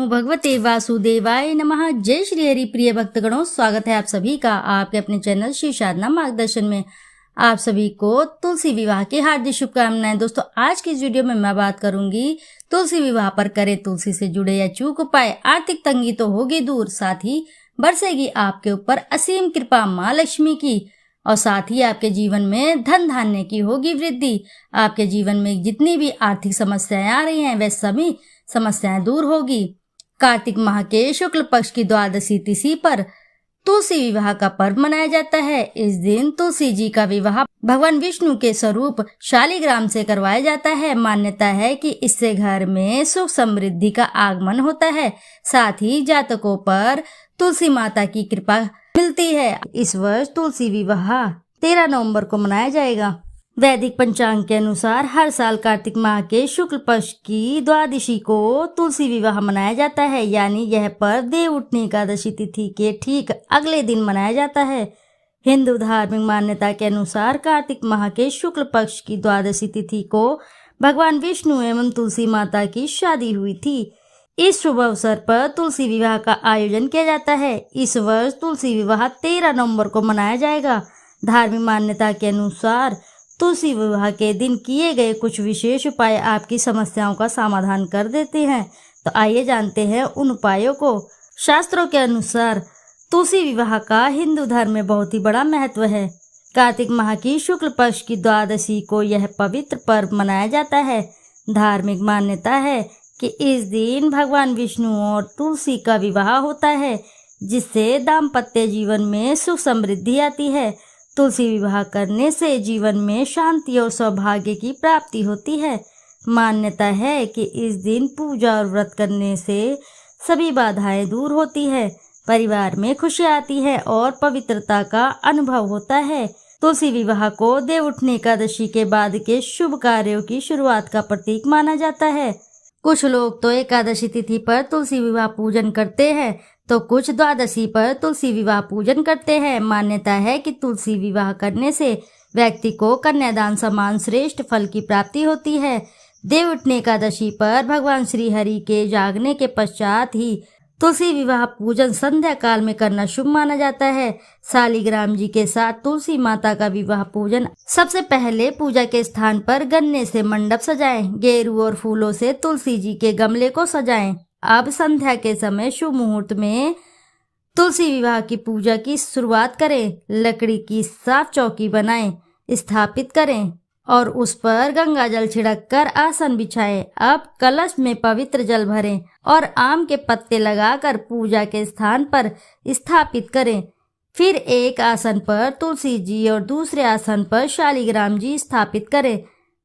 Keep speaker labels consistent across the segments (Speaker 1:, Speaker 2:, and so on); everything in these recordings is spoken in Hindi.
Speaker 1: भगवते वासुदेवाय नमः। जय श्री हरि। प्रिय भक्तगणों, स्वागत है आप सभी का आपके अपने चैनल श्री साधना मार्गदर्शन में। आप सभी को तुलसी विवाह की हार्दिक शुभकामनाएं। दोस्तों, आज की इस वीडियो में मैं बात करूंगी तुलसी विवाह पर करें तुलसी से जुड़े या चूक उपाय। आर्थिक तंगी तो होगी दूर, साथ ही बरसेगी आपके ऊपर असीम कृपा माँ लक्ष्मी की, और साथ ही आपके जीवन में धन धान्य की होगी वृद्धि। आपके जीवन में जितनी भी आर्थिक समस्याएं आ रही हैं वह सभी समस्याएं दूर होगी। कार्तिक माह के शुक्ल पक्ष की द्वादशी तिथि पर तुलसी विवाह का पर्व मनाया जाता है। इस दिन तुलसी जी का विवाह भगवान विष्णु के स्वरूप शालिग्राम से करवाया जाता है। मान्यता है कि इससे घर में सुख समृद्धि का आगमन होता है। साथ ही जातकों पर तुलसी माता की कृपा मिलती है। इस वर्ष तुलसी विवाह 13 नवंबर को मनाया जाएगा। वैदिक पंचांग के अनुसार हर साल कार्तिक माह के शुक्ल पक्ष की द्वादशी को तुलसी विवाह मनाया जाता है, यानी यह पर्व देव उठनी एकादशी तिथि के ठीक अगले दिन मनाया जाता है। हिंदू धार्मिक मान्यता के अनुसार कार्तिक माह के शुक्ल पक्ष की द्वादशी तिथि को भगवान विष्णु एवं तुलसी माता की शादी हुई थी। इस शुभ अवसर पर तुलसी विवाह का आयोजन किया जाता है। इस वर्ष तुलसी विवाह 13 नवंबर को मनाया जाएगा। धार्मिक मान्यता के अनुसार तुलसी विवाह के दिन किए गए कुछ विशेष उपाय आपकी समस्याओं का समाधान कर देते हैं। तो आइए जानते हैं उन उपायों को। शास्त्रों के अनुसार तुलसी विवाह का हिंदू धर्म में बहुत ही बड़ा महत्व है। कार्तिक माह की शुक्ल पक्ष की द्वादशी को यह पवित्र पर्व मनाया जाता है। धार्मिक मान्यता है कि इस दिन भगवान विष्णु और तुलसी का विवाह होता है, जिससे दाम्पत्य जीवन में सुख समृद्धि आती है। तुलसी विवाह करने से जीवन में शांति और सौभाग्य की प्राप्ति होती है। मान्यता है कि इस दिन पूजा और व्रत करने से सभी बाधाएं दूर होती है, परिवार में खुशी आती है और पवित्रता का अनुभव होता है। तुलसी विवाह को देव उठनी एकादशी के बाद के शुभ कार्यों की शुरुआत का प्रतीक माना जाता है। कुछ लोग तो एकादशी तिथि पर तुलसी विवाह पूजन करते हैं, तो कुछ द्वादशी पर तुलसी विवाह पूजन करते हैं। मान्यता है कि तुलसी विवाह करने से व्यक्ति को कन्यादान समान श्रेष्ठ फल की प्राप्ति होती है। देव उठनी एकादशी पर भगवान श्री हरि के जागने के पश्चात ही तुलसी विवाह पूजन संध्या काल में करना शुभ माना जाता है। शालिग्राम जी के साथ तुलसी माता का विवाह पूजन। सबसे पहले पूजा के स्थान पर गन्ने से मंडप सजाएं, गेरू और फूलों से तुलसी जी के गमले को सजाएं। अब संध्या के समय शुभ मुहूर्त में तुलसी विवाह की पूजा की शुरुआत करें। लकड़ी की साफ चौकी बनाएं, स्थापित करें और उस पर गंगा जल छिड़क कर आसन बिछाएं। अब कलश में पवित्र जल भरें और आम के पत्ते लगाकर पूजा के स्थान पर स्थापित करें। फिर एक आसन पर तुलसी जी और दूसरे आसन पर शालिग्राम जी स्थापित करें।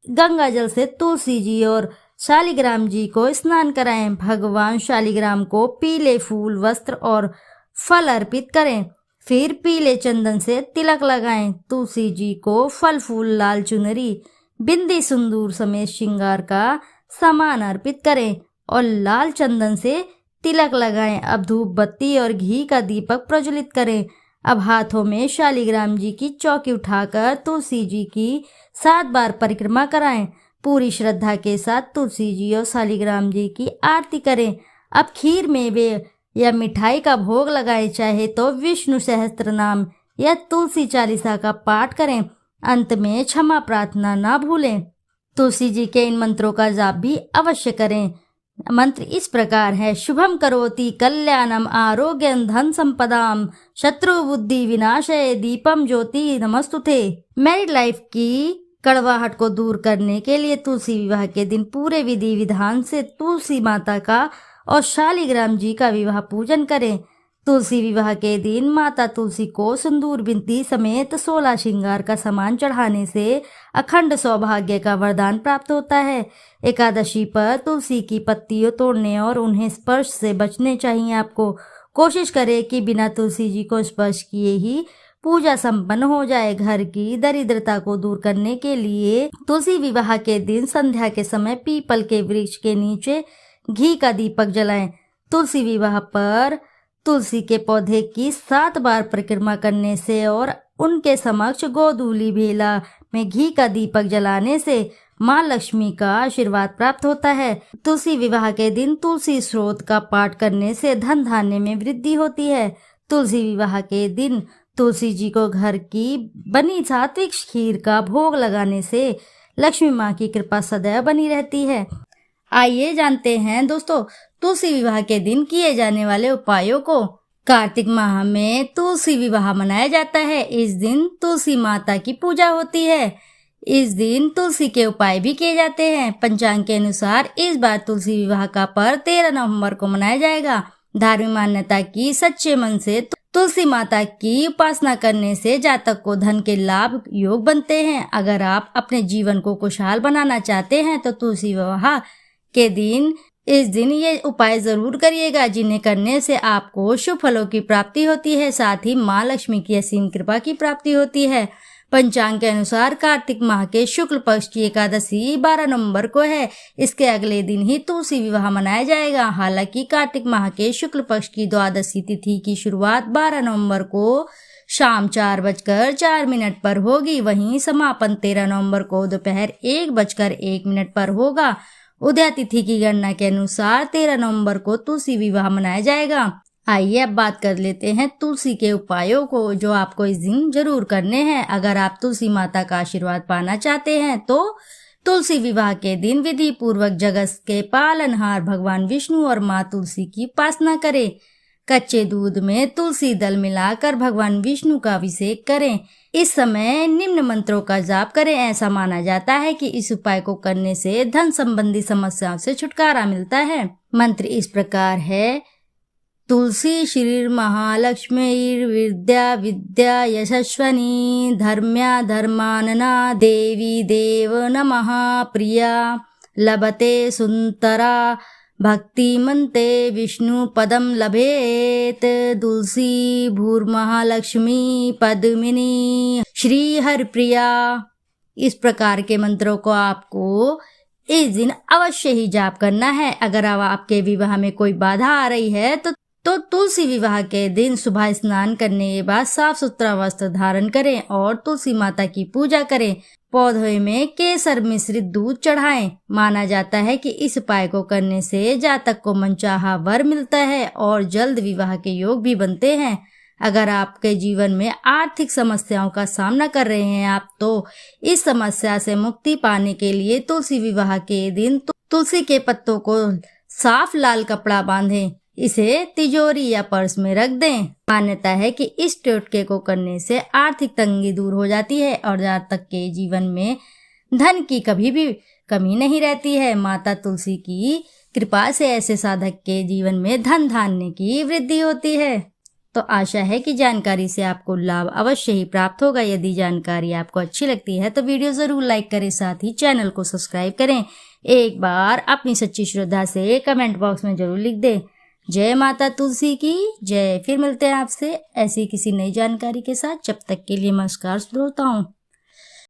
Speaker 1: गंगा जल से तुलसी जी और शालिग्राम जी को स्नान कराएं। भगवान शालिग्राम को पीले फूल, वस्त्र और फल अर्पित करें। फिर पीले चंदन से तिलक लगाएं। तुलसी जी को फल फूल, लाल चुनरी, बिंदी, सिंदूर समेत श्रृंगार का सामान अर्पित करें और लाल चंदन से तिलक लगाएं। अब धूप बत्ती और घी का दीपक प्रज्वलित करें। अब हाथों में शालिग्राम जी की चौकी उठाकर तुलसी जी की 7 बार परिक्रमा कराएं। पूरी श्रद्धा के साथ तुलसी जी और शालिग्राम जी की आरती करें। अब खीर, मेवे या मिठाई का भोग लगाएं। चाहे तो विष्णु सहस्त्र नाम या तुलसी चालीसा का पाठ करें। अंत में क्षमा प्रार्थना ना भूलें। तुलसी जी के इन मंत्रों का जाप भी अवश्य करें। मंत्र इस प्रकार है: शुभम करोति कल्याणम आरोग्यम धन संपदाम शत्रु बुद्धि विनाशय दीपम ज्योति नमस्तुते। मैरिड लाइफ की कड़वाहट को दूर करने के लिए तुलसी विवाह के दिन पूरे विधि विधान से तुलसी माता का और शालिग्राम जी का विवाह पूजन करें। तुलसी विवाह के दिन माता तुलसी को सिंदूर, बिंदी समेत 16 श्रृंगार का सामान चढ़ाने से अखंड सौभाग्य का वरदान प्राप्त होता है। एकादशी पर तुलसी की पत्तियों तोड़ने और उन्हें स्पर्श से बचने चाहिए। आपको कोशिश करें कि बिना तुलसी जी को स्पर्श किए ही पूजा संपन्न हो जाए। घर की दरिद्रता को दूर करने के लिए तुलसी विवाह के दिन संध्या के समय पीपल के वृक्ष के नीचे घी का दीपक जलाएं। तुलसी विवाह पर तुलसी के पौधे की 7 बार परिक्रमा करने से और उनके समक्ष गोधूली बेला में घी का दीपक जलाने से माँ लक्ष्मी का आशीर्वाद प्राप्त होता है। तुलसी विवाह के दिन तुलसी स्रोत का पाठ करने से धन धान्य में वृद्धि होती है। तुलसी विवाह के दिन तुलसी जी को घर की बनी सात्विक खीर का भोग लगाने से लक्ष्मी माँ की कृपा सदैव बनी रहती है। आइए जानते हैं दोस्तों तुलसी विवाह के दिन किए जाने वाले उपायों को। कार्तिक माह में तुलसी विवाह मनाया जाता है। इस दिन तुलसी माता की पूजा होती है। इस दिन तुलसी के उपाय भी किए जाते हैं। पंचांग के अनुसार इस बार तुलसी विवाह का पर्व 13 नवंबर को मनाया जाएगा। धार्मिक मान्यता की सच्चे मन से तुलसी माता की उपासना करने से जातक को धन के लाभ योग बनते हैं। अगर आप अपने जीवन को खुशहाल बनाना चाहते हैं तो तुलसी विवाह के दिन इस दिन ये उपाय जरूर करिएगा, जिन्हें करने से आपको शुभ फलों की प्राप्ति होती है, साथ ही माँ लक्ष्मी की असीम कृपा की प्राप्ति होती है। पंचांग के अनुसार कार्तिक माह के शुक्ल पक्ष की एकादशी 12 नवंबर को है। इसके अगले दिन ही तुलसी विवाह मनाया जाएगा। हालांकि कार्तिक माह के शुक्ल पक्ष की द्वादशी तिथि की शुरुआत 12 नवंबर को शाम 4:04 पर होगी। वहीं समापन 13 नवंबर को दोपहर 1:01 पर होगा। उदया तिथि की गणना के अनुसार 13 नवंबर को तुलसी विवाह मनाया जाएगा। आइए अब बात कर लेते हैं तुलसी के उपायों को जो आपको इस दिन जरूर करने हैं। अगर आप तुलसी माता का आशीर्वाद पाना चाहते हैं तो तुलसी विवाह के दिन विधि पूर्वक जगत के पालनहार भगवान विष्णु और माँ तुलसी की उपासना करें। कच्चे दूध में तुलसी दल मिलाकर भगवान विष्णु का अभिषेक करें। इस समय निम्न मंत्रों का जाप करें। ऐसा माना जाता है कि इस उपाय को करने से धन संबंधी समस्याओं से छुटकारा मिलता है। मंत्र इस प्रकार है: तुलसी श्री महालक्ष्मी विद्या विद्या यशस्वनी धर्म्या धर्मानना देवी देव नमः प्रिया लभते सुंदरा भक्तिमन्ते विष्णु पदम लभेत तुलसी भूर्महालक्ष्मी पद्मिनी श्री हरिप्रिया। इस प्रकार के मंत्रों को आपको इस दिन अवश्य ही जाप करना है। अगर आपके विवाह में कोई बाधा आ रही है तो तुलसी विवाह के दिन सुबह स्नान करने के बाद साफ सुथरा वस्त्र धारण करें और तुलसी माता की पूजा करें। पौधे में केसर मिश्रित दूध चढ़ाएं। माना जाता है कि इस उपाय को करने से जातक को मनचाहा वर मिलता है और जल्द विवाह के योग भी बनते हैं। अगर आपके जीवन में आर्थिक समस्याओं का सामना कर रहे हैं आप तो इस समस्या से मुक्ति पाने के लिए तुलसी विवाह के दिन तुलसी के पत्तों को साफ लाल कपड़ा बांधें, इसे तिजोरी या पर्स में रख दें। मान्यता है कि इस टोटके को करने से आर्थिक तंगी दूर हो जाती है और जातक के जीवन में धन की कभी भी कमी नहीं रहती है। माता तुलसी की कृपा से ऐसे साधक के जीवन में धन धान्य की वृद्धि होती है। तो आशा है कि जानकारी से आपको लाभ अवश्य ही प्राप्त होगा। यदि जानकारी आपको अच्छी लगती है तो वीडियो जरूर लाइक करें, साथ ही चैनल को सब्सक्राइब करें। एक बार अपनी सच्ची श्रद्धा से कमेंट बॉक्स में जरूर लिख दें। जय माता तुलसी की जय। फिर मिलते हैं आपसे ऐसी किसी नई जानकारी के साथ। जब तक के लिए नमस्कार श्रोताओं।